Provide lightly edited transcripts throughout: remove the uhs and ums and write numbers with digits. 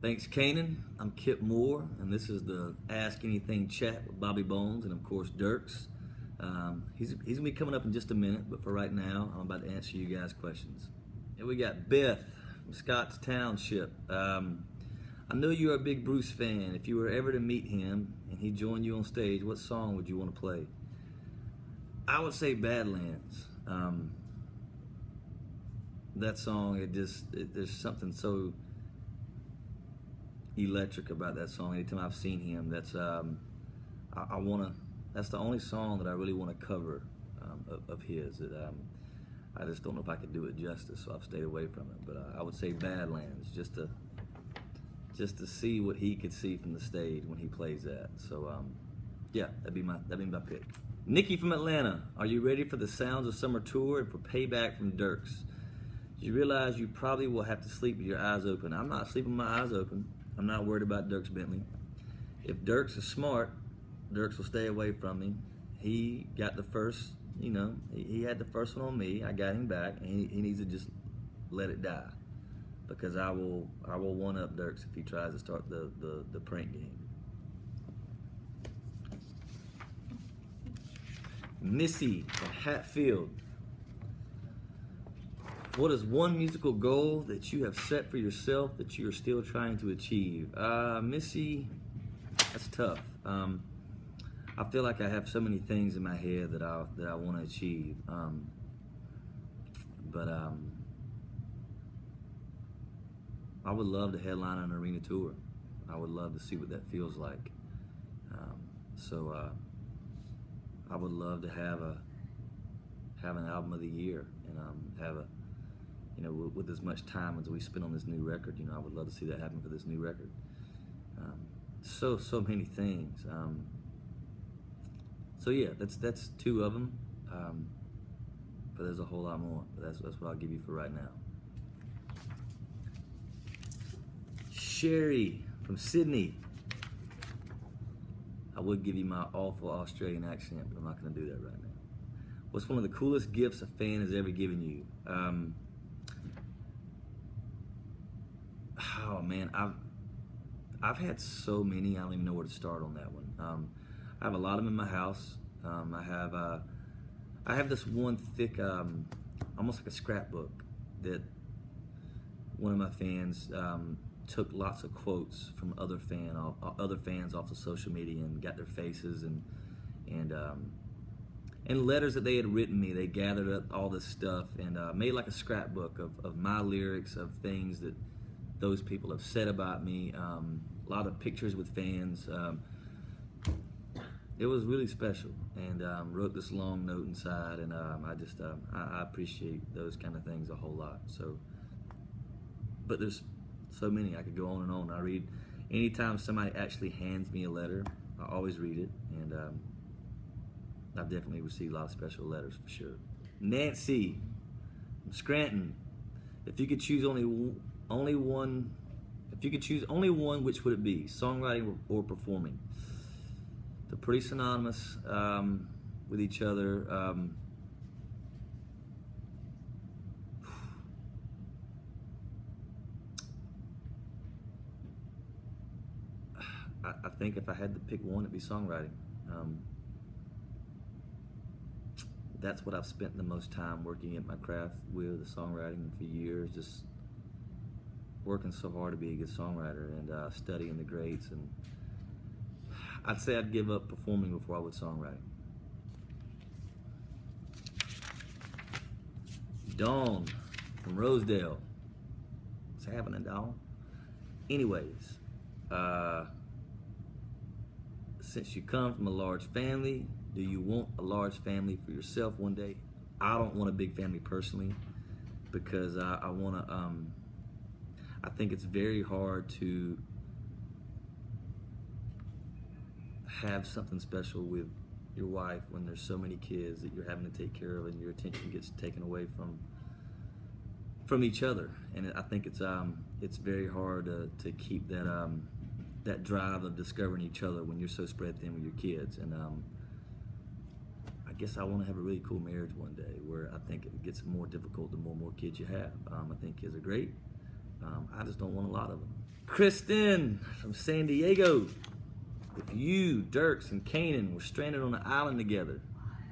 Thanks, Kanan. I'm Kip Moore, and this is the Ask Anything Chat with Bobby Bones and, of course, Dierks. He's going to be coming up in just a minute, but for right now, I'm about to answer you guys' questions. And we got Beth from Scotts Township. I know you're a big Bruce fan. If you were ever to meet him and he joined you on stage, what song would you want to play? I would say Badlands. That song, there's something so electric about that song. Anytime I've seen him, that's that's the only song that I really want to cover of his. That I just don't know if I could do it justice, so I've stayed away from it. But I would say Badlands, just to see what he could see from the stage when he plays that. So yeah, that'd be my pick. Nikki from Atlanta, are you ready for the Sounds of Summer tour and for payback from Dierks? You realize you probably will have to sleep with your eyes open. I'm not sleeping with my eyes open. I'm not worried about Dierks Bentley. If Dierks is smart, Dierks will stay away from me. He got the first, he had the first one on me. I got him back, and he needs to just let it die, because I will one up Dierks if he tries to start the prank game. Missy Hatfield. What is one musical goal that you have set for yourself that you are still trying to achieve? Missy, that's tough. I feel like I have so many things in my head that I want to achieve. But I would love to headline an arena tour. I would love to see what that feels like. I would love to have an album of the year, and have a, with as much time as we spend on this new record, I would love to see that happen for this new record. So many things. So yeah, that's two of them. But there's a whole lot more. But that's what I'll give you for right now. Sherry from Sydney. I would give you my awful Australian accent, but I'm not going to do that right now. What's one of the coolest gifts a fan has ever given you? Oh man, I've had so many. I don't even know where to start on that one. I have a lot of them in my house. I have this one thick, almost like a scrapbook, that one of my fans took lots of quotes from other fans off of social media and got their faces and letters that they had written me. They gathered up all this stuff and made like a scrapbook of my lyrics, of things that those people have said about me. A lot of pictures with fans. It was really special, and wrote this long note inside, and I appreciate those kind of things a whole lot. So, but there's so many. I could go on and on. I read, anytime somebody actually hands me a letter, I always read it, and I've definitely received a lot of special letters for sure. Nancy from Scranton, if you could choose only one, which would it be? Songwriting or performing? They're pretty synonymous with each other. I think if I had to pick one, it'd be songwriting. That's what I've spent the most time working at my craft with, the songwriting, for years, just working so hard to be a good songwriter and studying the greats. And I'd say I'd give up performing before I would songwriting. Dawn from Rosedale. What's happening, Dawn? Anyways, since you come from a large family, do you want a large family for yourself one day? I don't want a big family personally, because I want to. I think it's very hard to have something special with your wife when there's so many kids that you're having to take care of, and your attention gets taken away from each other. And I think it's very hard to keep that drive of discovering each other when you're so spread thin with your kids. And I guess I want to have a really cool marriage one day, where I think it gets more difficult the more kids you have. I think kids are great. I just don't want a lot of them. Kristen from San Diego. If you, Dierks, and Canaan were stranded on an island together,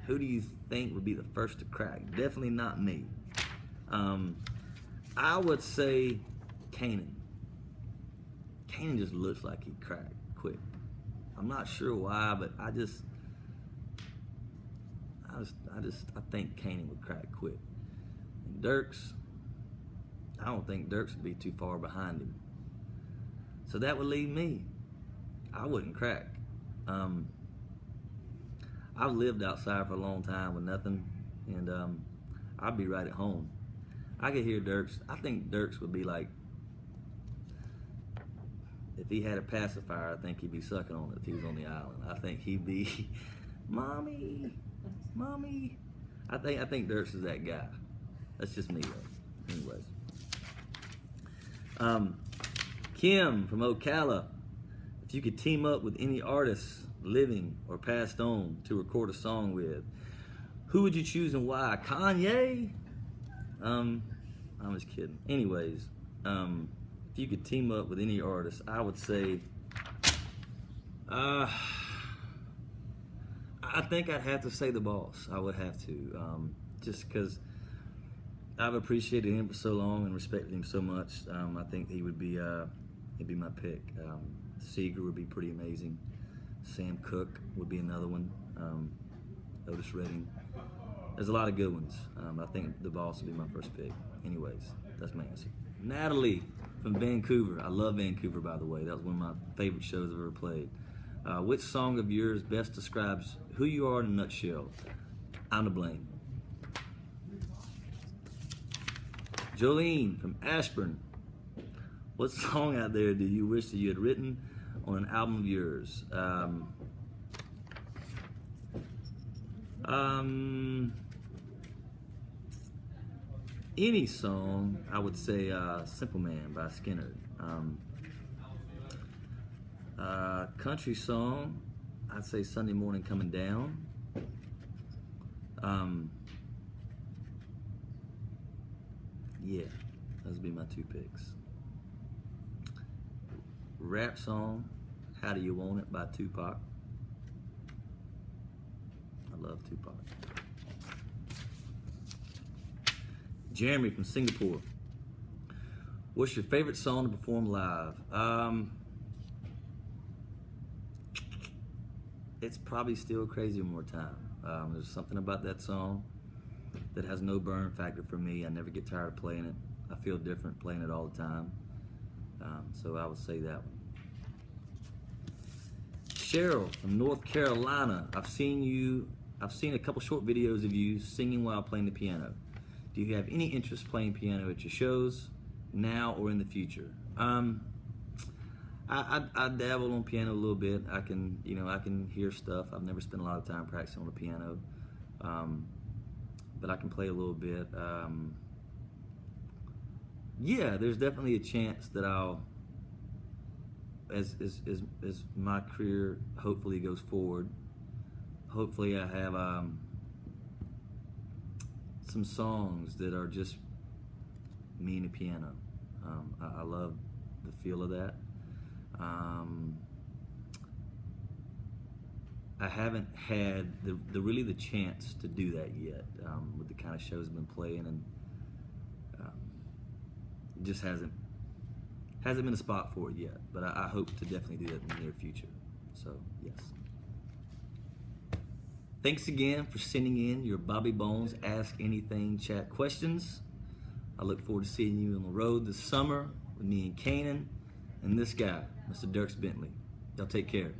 who do you think would be the first to crack? Definitely not me. I would say Canaan. Canaan just looks like he'd crack quick. I'm not sure why, but I think Canaan would crack quick. And Dierks, I don't think Dierks would be too far behind him. So that would leave me. I wouldn't crack. I've lived outside for a long time with nothing, and I'd be right at home. I could hear Dierks. I think Dierks would be like, if he had a pacifier, I think he'd be sucking on it if he was on the island. I think he'd be, mommy, mommy. I think Dierks is that guy. That's just me, though. Anyways. Kim from Ocala. If you could team up with any artist, living or passed on, to record a song with, who would you choose and why? Kanye? I'm just kidding. Anyways, if you could team up with any artist, I would say, I think I'd have to say The Boss. I would have to, just because I've appreciated him for so long and respected him so much. I think he'd be my pick. Seeger would be pretty amazing. Sam Cooke would be another one. Otis Redding. There's a lot of good ones. I think The Boss would be my first pick. Anyways, that's my answer. Natalie from Vancouver. I love Vancouver, by the way. That was one of my favorite shows I've ever played. Which song of yours best describes who you are in a nutshell? I'm to blame. Jolene from Ashburn. What song out there do you wish that you had written on an album of yours? Any song, I would say Simple Man by Skinner. Country song, I'd say Sunday Morning Coming Down. Yeah, those would be my two picks. Rap song, How Do You Want It by Tupac. I love Tupac. Jeremy from Singapore. What's your favorite song to perform live? It's probably still Crazy One More Time. There's something about that song that has no burn factor for me. I never get tired of playing it. I feel different playing it all the time. So I would say that one. Cheryl from North Carolina. I've seen a couple short videos of you singing while playing the piano. Do you have any interest playing piano at your shows now or in the future? I dabble on piano a little bit. I can hear stuff. I've never spent a lot of time practicing on the piano, but I can play a little bit. Yeah, there's definitely a chance that I'll, as my career hopefully goes forward, hopefully I have some songs that are just me and the piano. I love the feel of that. I haven't had the chance to do that yet with the kind of shows I've been playing, and it just hasn't been a spot for it yet. But I hope to definitely do that in the near future. So yes. Thanks again for sending in your Bobby Bones Ask Anything Chat questions. I look forward to seeing you on the road this summer with me and Canaan and this guy, Mr. Dierks Bentley. Y'all take care.